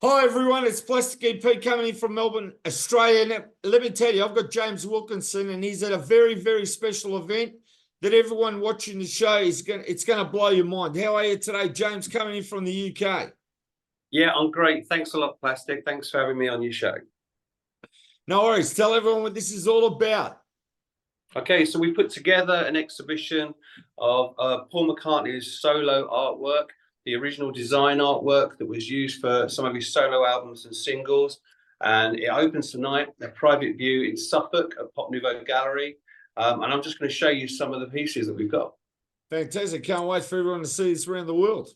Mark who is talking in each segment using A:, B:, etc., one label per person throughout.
A: Hi everyone, it's Plastic EP coming in from Melbourne, Australia. Now, let me tell you, I've got James Wilkinson, and he's at a very, very special event that everyone watching the show it's going to blow your mind. How are you today, James? Coming in from the UK.
B: Yeah, I'm great. Thanks a lot, Plastic. Thanks for having me on your show.
A: No worries. Tell everyone what this is all about.
B: Okay, so we put together an exhibition of Paul McCartney's solo artwork, the original design artwork that was used for some of his solo albums and singles. And it opens tonight, a private view in Suffolk at Nouveau Gallery. And I'm just going to show you some of the pieces that we've got.
A: Fantastic. Can't wait for everyone to see this around the world.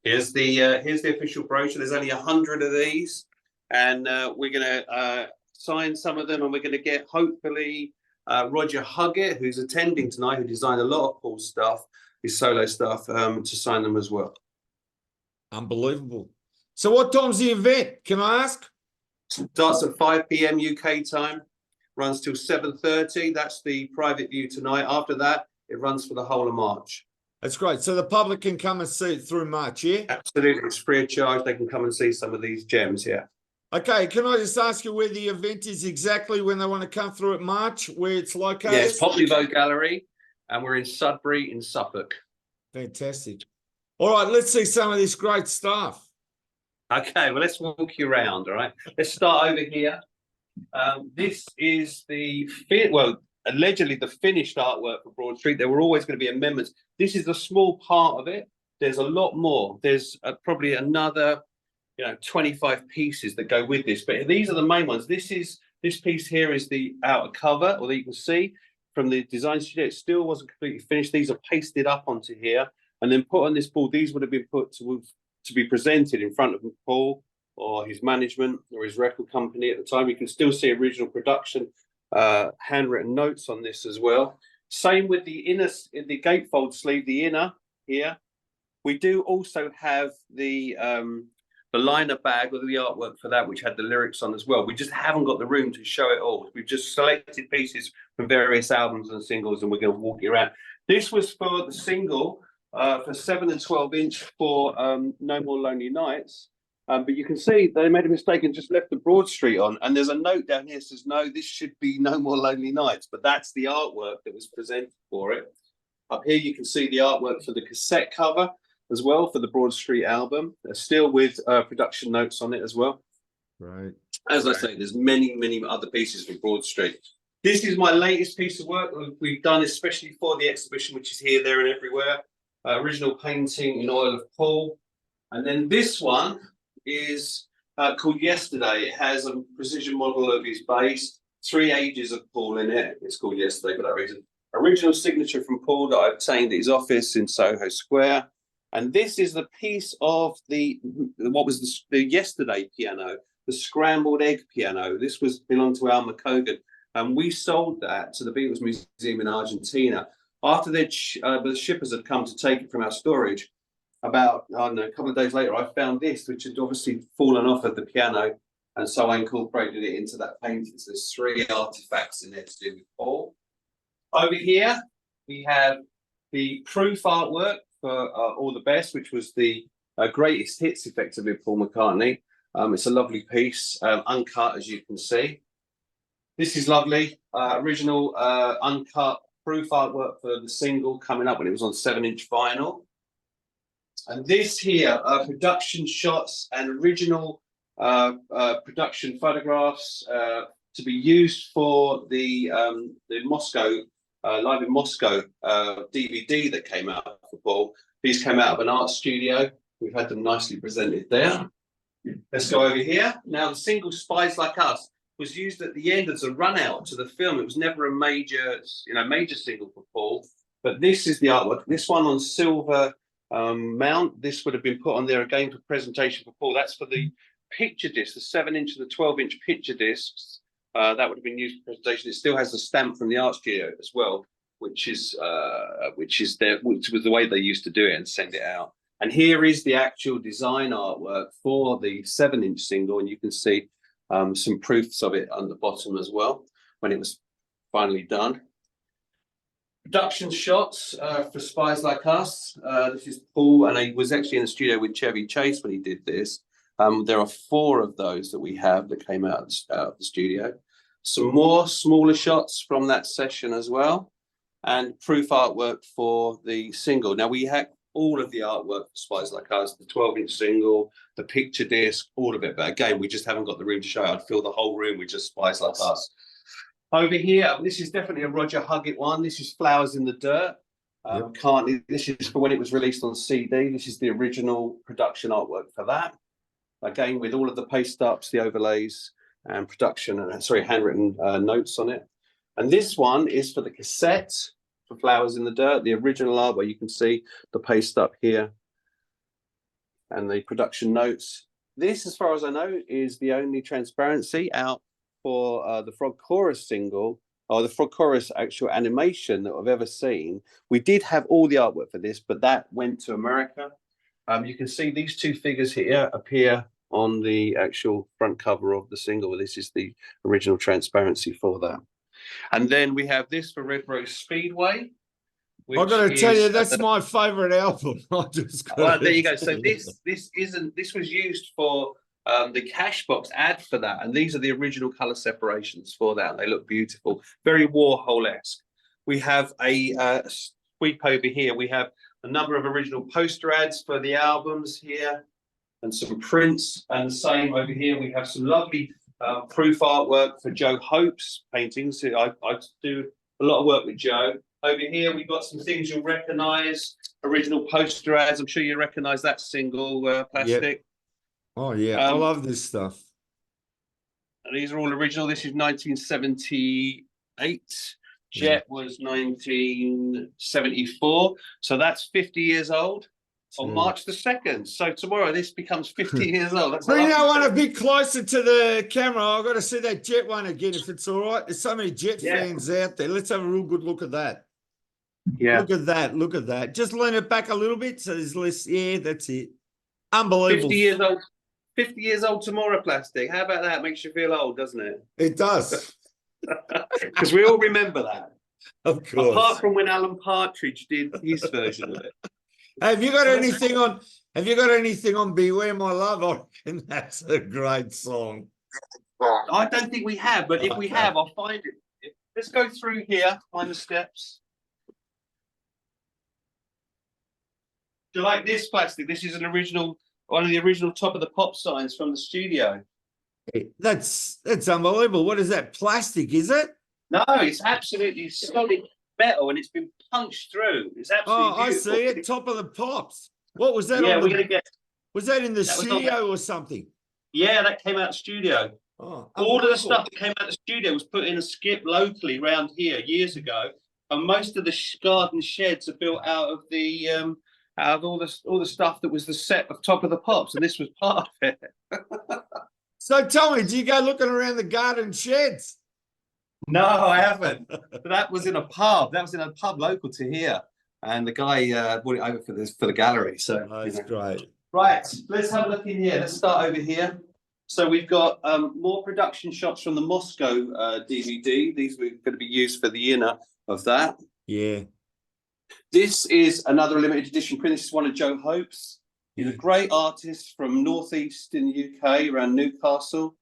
B: Here's the official brochure. There's only 100 of these. And we're going to sign some of them, and we're going to get, hopefully, Roger Huggett, who's attending tonight, who designed a lot of Paul's stuff, his solo stuff, to sign them as well.
A: Unbelievable. So what time's the event, can I ask?
B: Starts at 5 p.m. UK time, runs till 7:30. That's the private view tonight. After that, it runs for the whole of March.
A: That's great. So the public can come and see it through March, yeah?
B: Absolutely. It's free of charge. They can come and see some of these gems, yeah.
A: Okay, can I just ask you where the event is exactly when they want to come through at March, where it's located?
B: Yeah, it's Nouveau Gallery, and we're in Sudbury in Suffolk.
A: Fantastic. All right, let's see some of this great stuff.
B: Okay, well, let's walk you around, all right? Let's start over here. This is allegedly the finished artwork for Broad Street. There were always going to be amendments. This is a small part of it. There's a lot more. There's probably another 25 pieces that go with this, but these are the main ones. This piece here is the outer cover, or that you can see from the design studio. It still wasn't completely finished. These are pasted up onto here and then put on this board. These would have been put to be presented in front of Paul or his management or his record company at the time. You can still see original production, handwritten notes on this as well. Same with the gatefold sleeve, the inner here. We do also have the liner bag with the artwork for that, which had the lyrics on as well. We just haven't got the room to show it all. We've just selected pieces from various albums and singles, and we're going to walk you around. This was for the single for 7 and 12 inch for No More Lonely Nights. But you can see they made a mistake and just left the Broad Street on. And there's a note down here that says, no, this should be No More Lonely Nights. But that's the artwork that was presented for it. Up here, you can see the artwork for the cassette cover as well for the Broad Street album, still with production notes on it as well.
A: Right.
B: As I say, there's many, many other pieces for Broad Street. This is my latest piece of work we've done, especially for the exhibition, which is here, there, and everywhere. Original painting in oil of Paul. And then this one is called Yesterday. It has a precision model of his bass, 3 ages of Paul in it. It's called Yesterday for that reason. Original signature from Paul that I obtained at his office in Soho Square. And this is the piece of the Yesterday piano, the scrambled egg piano. This belonged to Al McCogan, and we sold that to the Beatles Museum in Argentina. After the shippers had come to take it from our storage, about a couple of days later, I found this, which had obviously fallen off of the piano, and so I incorporated it into that painting. So there's 3 artifacts in there to do with Paul. Over here, we have the proof artwork for All the Best, which was the greatest hits, effectively, of Paul McCartney. It's a lovely piece, uncut, as you can see. This is lovely, original uncut proof artwork for the single coming up when it was on 7-inch vinyl. And this here are production shots and original production photographs to be used for the Moscow Live in Moscow DVD that came out for Paul. These came out of an art studio. We've had them nicely presented there. Let's go over here. Now, the single Spies Like Us was used at the end as a run out to the film. It was never a major single for Paul, but this is the artwork. This one on silver mount. This would have been put on there again for presentation for Paul. That's for the picture disc, the 7-inch and the 12-inch picture discs. That would have been used for presentation. It still has the stamp from the art studio as well, which was the way they used to do it and send it out. And here is the actual design artwork for the 7-inch single, and you can see some proofs of it on the bottom as well when it was finally done. Production shots for Spies Like Us. This is Paul, and he was actually in the studio with Chevy Chase when he did this. There are 4 of those that we have that came out of the studio. Some more smaller shots from that session as well, and proof artwork for the single. Now we have all of the artwork for Spies Like Us, the 12-inch single, the picture disc, all of it. But again, we just haven't got the room to show. I'd fill the whole room with just Spies Like Us. Over here, this is definitely a Roger Huggett one. This is Flowers in the Dirt. McCartney, this is for when it was released on CD. This is the original production artwork for that. Again, with all of the paste ups, the overlays, and production, handwritten notes on it. And this one is for the cassette for Flowers in the Dirt, the original art, where you can see the paste up here and the production notes. This, as far as I know, is the only transparency out for the Frog Chorus single, or the Frog Chorus actual animation that I've ever seen. We did have all the artwork for this, but that went to America. You can see these 2 figures here appear on the actual front cover of the single. This is the original transparency for that. And then we have this for Red Rose Speedway.
A: I've got to tell you, that's my favourite album.
B: Well, there you go. So this was used for the Cashbox ad for that, and these are the original colour separations for that. They look beautiful, very Warhol-esque. We have a sweep over here. We have a number of original poster ads for the albums here, and some prints. And the same over here, we have some lovely proof artwork for Joe Hope's paintings. I do a lot of work with Joe. Over here, we've got some things you'll recognise, original poster ads. I'm sure you recognise that single, Plastic.
A: Yep. Oh, yeah, I love this stuff.
B: And these are all original. This is 1978. Jet was 1974. So that's 50 years old on March the 2nd. So tomorrow this becomes 50 years old. That's
A: Bring that one a bit closer to the camera. I've got to see that Jet one again, if it's all right. There's so many Jet fans out there. Let's have a real good look at that.
B: Yeah.
A: Look at that. Look at that. Just lean it back a little bit so there's less. Yeah, that's it. Unbelievable.
B: 50 years old. 50 years old tomorrow, Plastic. How about that? Makes you feel old, doesn't it?
A: It does.
B: Because we all remember that.
A: Of course.
B: Apart from when Alan Partridge did his version of it.
A: Have you got anything on Beware My Love? I reckon that's a great song.
B: I don't think we have, but if we have, I'll find it. Let's go through here, find the steps. Do you like this, Plastic? This is one of the original Top of the Pop signs from the studio.
A: That's unbelievable. What is that? Plastic, is it?
B: No, it's absolutely solid metal, and it's been punched through. It's absolutely beautiful.
A: I see it. Top of the Pops. What was that?
B: Yeah, we're gonna get.
A: Was that in the studio or something?
B: Yeah, that came out of the studio.
A: Oh,
B: all of the stuff that came out of the studio was put in a skip locally around here years ago, and most of the garden sheds are built out of the out of all the stuff that was the set of Top of the Pops, and this was part of it.
A: So tell me, do you go looking around the garden sheds?
B: No, I haven't. That was in a pub. That was in a pub local to here, and the guy brought it over for the gallery. So
A: that's great.
B: Right, let's have a look in here. Let's start over here. So we've got more production shots from the Moscow DVD. These were going to be used for the inner of that.
A: Yeah.
B: This is another limited edition print. This is one of Joe Hope's. He's a great artist from northeast in the UK, around Newcastle.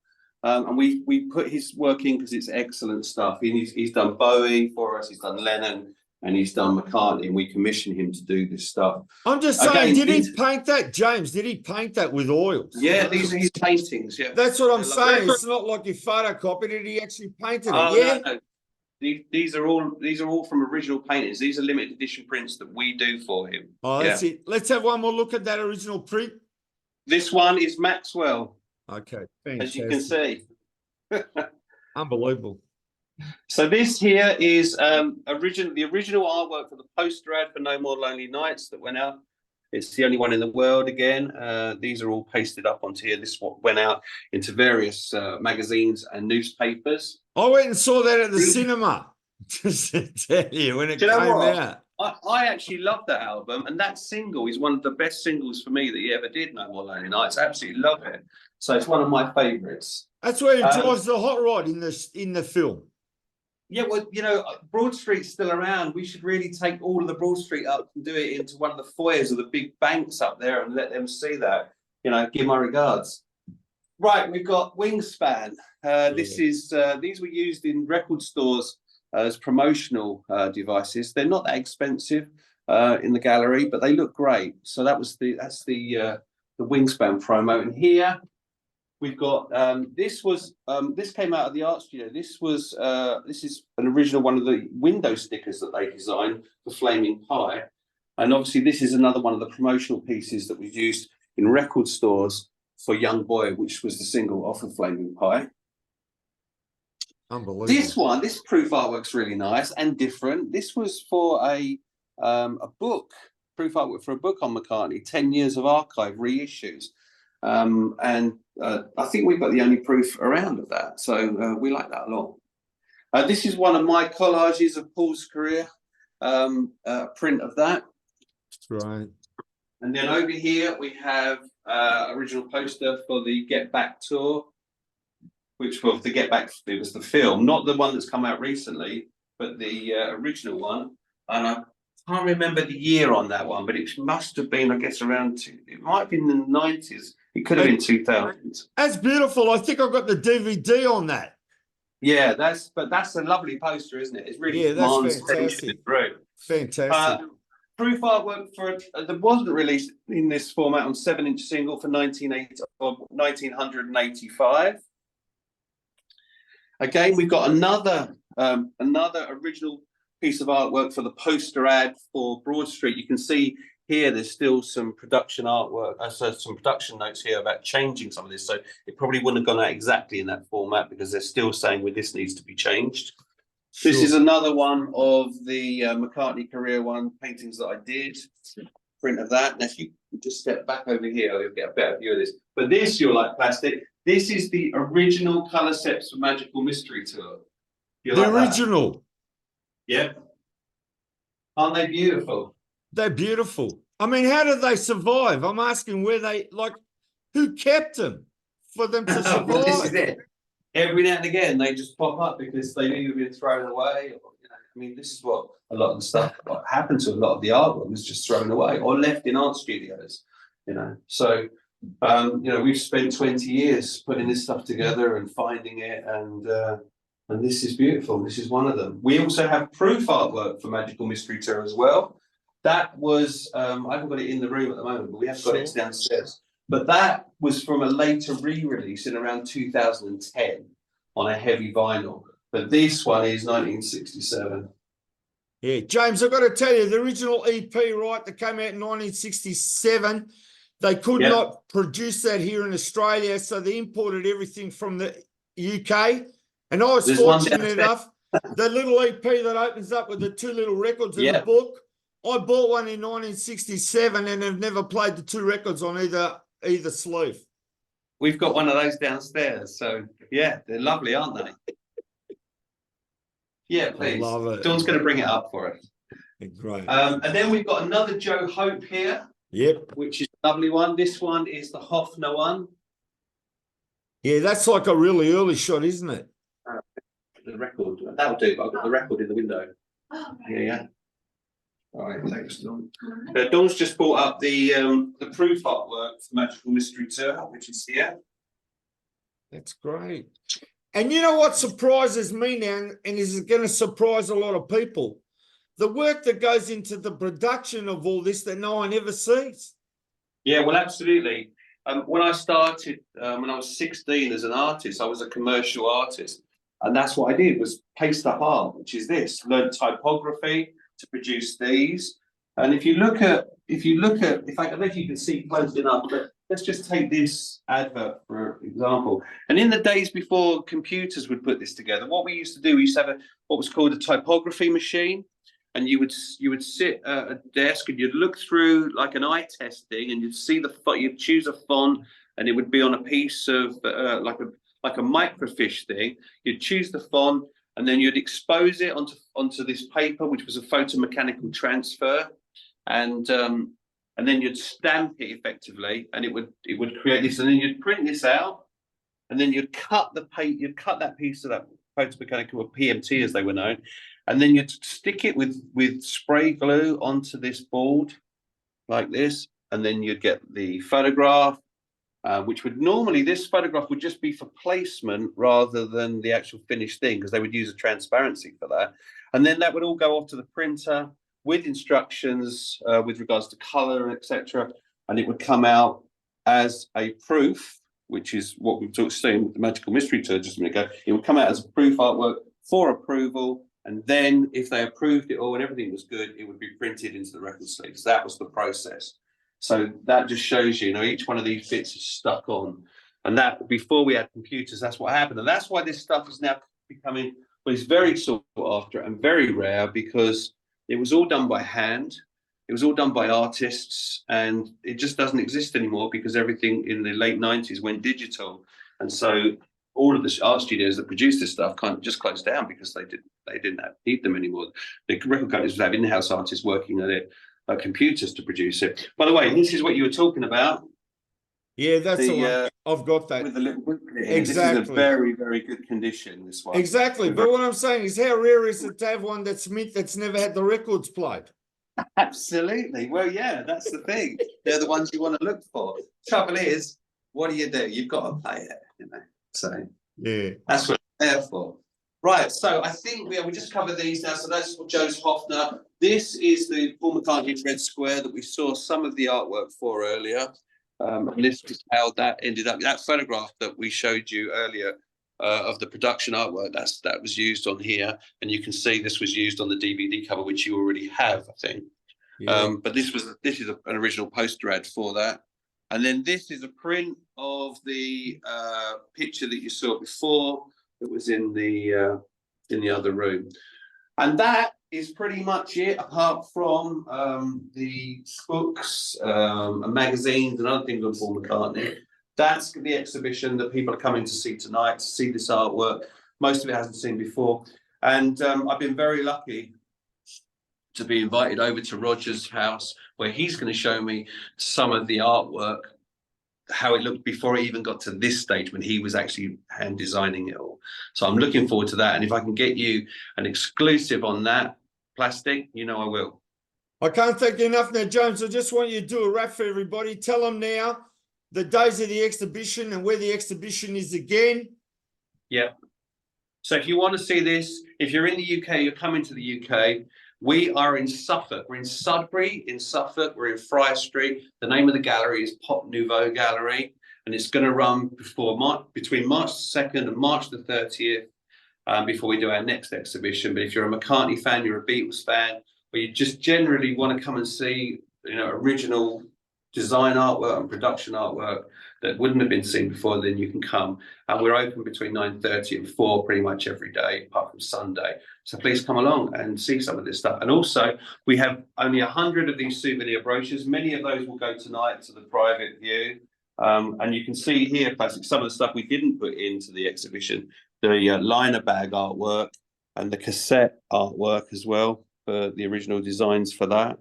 B: And we put his work in because it's excellent stuff. He's done Bowie for us, he's done Lennon, and he's done McCartney, and we commissioned him to do this stuff.
A: I'm just saying, did he paint that, James? Did he paint that with oils?
B: Yeah, these are his paintings, yeah.
A: That's what I'm saying. It's not like he photocopied it, he actually painted it. Yeah.
B: No. These are all from original paintings. These are limited edition prints that we do for him.
A: Oh, that's it. Let's have one more look at that original print. This
B: one is Maxwell.
A: Okay,
B: fantastic. As you can see.
A: Unbelievable.
B: So this here is the original artwork for the poster ad for No More Lonely Nights that went out. It's the only one in the world again. These are all pasted up onto here. This went out into various magazines and newspapers.
A: I went and saw that at the cinema. Just to tell you, when it came out.
B: I actually love that album, and that single is one of the best singles for me that he ever did, No More Lonely Nights. I absolutely love it. So it's one of my favourites.
A: That's where he drives the hot rod in the film.
B: Yeah, well, you know, Broad Street's still around. We should really take all of the Broad Street up and do it into one of the foyers of the big banks up there and let them see that. You know, give my regards. Right, we've got Wingspan. These were used in record stores as promotional devices. They're not that expensive in the gallery, but they look great. So that's the Wingspan promo. And here we've got this came out of the art studio. This is an original one of the window stickers that they designed for Flaming Pie. And obviously this is another one of the promotional pieces that was used in record stores for Young Boy, which was the single off of Flaming Pie.
A: Unbelievable.
B: This proof artwork's really nice and different. This was for a book, proof artwork for a book on McCartney, 10 Years of Archive reissues. I think we've got the only proof around of that. So we like that a lot. This is one of my collages of Paul's career, print of that.
A: That's right.
B: And then over here we have original poster for the Get Back tour, which was the Get Back, it was the film, not the one that's come out recently, but the original one. And I can't remember the year on that one, but it must have been, I guess, it might have been in the 90s. It could have been 2000.
A: That's beautiful. I think I've got the DVD on that.
B: Yeah, that's a lovely poster, isn't it? It's really
A: that's fantastic. Fantastic.
B: Proof artwork that wasn't released in this format on 7-inch single for 1985. Again, we've got another original piece of artwork for the poster ad for Broad Street. You can see here there's still some production artwork, so some production notes here about changing some of this. So it probably wouldn't have gone out exactly in that format because they're still saying well, this needs to be changed. Sure. This is another one of the McCartney career paintings that I did. Print of that. And if you just step back over here, you'll get a better view of this. But this, you'll like plastic. This is the original colour sets for Magical Mystery Tour.
A: The original.
B: That? Yep. Aren't they beautiful?
A: They're beautiful. I mean, how did they survive? I'm asking who kept them for them to survive?
B: Well, this is it. Every now and again, they just pop up because they've either been thrown away or, I mean, this is what a lot of the stuff, what happened to a lot of the artwork was just thrown away or left in art studios, So, we've spent 20 years putting this stuff together and finding it, and this is beautiful. This is one of them. We also have proof artwork for Magical Mystery Tour as well. That was, I haven't got it in the room at the moment, but we have got it downstairs. But that was from a later re-release in around 2010 on a heavy vinyl. But this one is 1967.
A: Yeah, James, I've got to tell you, the original EP, right, that came out in 1967, they could not produce that here in Australia, so they imported everything from the UK. And I was fortunate enough, the little EP that opens up with the two little records in the book, I bought one in 1967 and have never played the two records on either sleeve.
B: We've got one of those downstairs, so yeah, they're lovely, aren't they? Yeah, please.
A: I love it.
B: Dawn's going to bring it up for us.
A: Great.
B: And then we've got another Joe Hope here.
A: Yep.
B: Which is a lovely one. This one is the Hoffner one.
A: Yeah, that's like a really early shot, isn't it?
B: The record. That'll do, but I've got the record in the window. Yeah. All right, thanks, Dawn. Dawn's just brought up the proof artwork for Magical Mystery Tour, which is here.
A: That's great. And you know what surprises me now, and is going to surprise a lot of people? The work that goes into the production of all this that no one ever sees.
B: Yeah, well, absolutely. When I started, when I was 16 as an artist, I was a commercial artist. And that's what I did, was paste up art, which is this. Learned typography to produce these. And if I don't know if you can see close enough, but let's just take this advert for example. And in the days before computers would put this together, what we used to do, we used to have what was called a typography machine. And you would sit at a desk and you'd look through like an eye test thing, and you'd see you'd choose a font, and it would be on a piece of like a microfiche thing. You'd choose the font, and then you'd expose it onto this paper, which was a photomechanical transfer, and then you'd stamp it effectively, and it would create this, and then you'd print this out, and then you'd cut that piece of that photomechanical, or PMT as they were known, and then you'd stick it with spray glue onto this board like this, and then you'd get the photograph, which would normally, this photograph would just be for placement rather than the actual finished thing, because they would use a transparency for that. And then that would all go off to the printer with instructions with regards to color, etc. And it would come out as a proof, which is what we were saying with the Magical Mystery Tour just a minute ago. It would come out as a proof artwork for approval. And then if they approved it all and everything was good, it would be printed into the record sleeves. That was the process. So that just shows you, you know, each one of these bits is stuck on. And that, before we had computers, that's what happened. And that's why this stuff is now becoming, well, it's very sought after and very rare, because it was all done by hand. It was all done by artists, and it just doesn't exist anymore because everything in the late 90s went digital. And so all of the art studios that produced this stuff kind of just closed down because they didn't need them anymore. The record companies would have in-house artists working on it, computers to produce it. By the way, this is what you were talking about.
A: Yeah, that's the one. I've got that.
B: With the little booklet.
A: Exactly.
B: This is a very, very good condition, this one.
A: Exactly. But what I'm saying is, how rare is it to have one that's mint that's never had the records played?
B: Absolutely. Well, yeah, that's the thing. They're the ones you want to look for. Trouble is, what do? You've got to play it, you know. So
A: yeah,
B: that's what it's there for. Right. So I think we just covered these now. So that's Joe's Hofner. This is the Paul McCartney Red Square that we saw some of the artwork for earlier. And this is how that ended up. That photograph that we showed you earlier of the production artwork, that was used on here, and you can see this was used on the DVD cover, which you already have, I think. Yeah. But this is an original poster ad for that, and then this is a print of the picture that you saw before that was in the other room, and that is pretty much it, apart from the books and magazines and other things on Paul McCartney. That's the exhibition that people are coming to see tonight, to see this artwork. Most of it hasn't seen before. And I've been very lucky to be invited over to Roger's house, where he's going to show me some of the artwork, how it looked before it even got to this stage, when he was actually hand designing it all. So I'm looking forward to that. And if I can get you an exclusive on that, Plastic, you know I will.
A: I can't thank you enough now, James. I just want you to do a wrap for everybody. Tell them now the days of the exhibition and where the exhibition is again.
B: Yeah. So if you want to see this, if you're in the UK, you're coming to the UK. We are in Suffolk. We're in Sudbury in Suffolk. We're in Friar Street. The name of the gallery is Pop Nouveau Gallery, and it's going to run between March 2nd and March the 30th. Before we do our next exhibition. But if you're a McCartney fan, you're a Beatles fan, or you just generally want to come and see, you know, original design artwork and production artwork that wouldn't have been seen before, then you can come. And we're open between 9:30 and 4 pretty much every day, apart from Sunday. So please come along and see some of this stuff. And also, we have only 100 of these souvenir brochures. Many of those will go tonight to the private view. And you can see here, Plastic, some of the stuff we didn't put into the exhibition. The liner bag artwork and the cassette artwork as well, for the original designs for that.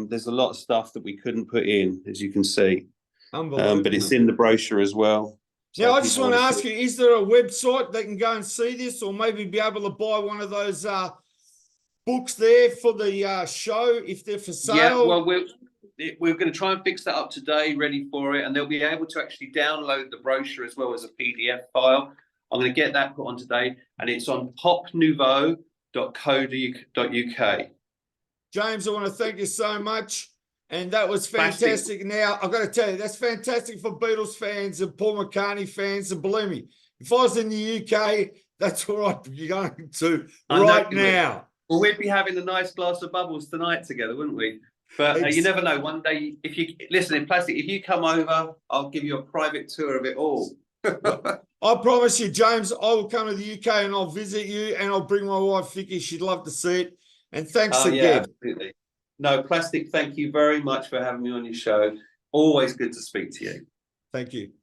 B: There's a lot of stuff that we couldn't put in, as you can see. But it's in the brochure as well.
A: So now, I just want to ask you, is there a website they can go and see this, or maybe be able to buy one of those books there for the show if they're for sale?
B: Yeah, well, we're going to try and fix that up today, ready for it, and they'll be able to actually download the brochure as well as a PDF file. I'm going to get that put on today, and it's on popnouveau.co.uk.
A: James, I want to thank you so much, and that was fantastic. Now, I've got to tell you, that's fantastic for Beatles fans and Paul McCartney fans, and believe me, if I was in the UK, that's what I'd be going to right now.
B: Well, we'd be having a nice glass of bubbles tonight together, wouldn't we? But you never know. One day, if you listen in Plastic, if you come over, I'll give you a private tour of it all.
A: I promise you, James, I will come to the UK and I'll visit you, and I'll bring my wife Vicky. She'd love to see it. And thanks again.
B: Yeah, absolutely. No, Plastic, thank you very much for having me on your show. Always good to speak to you.
A: Thank you.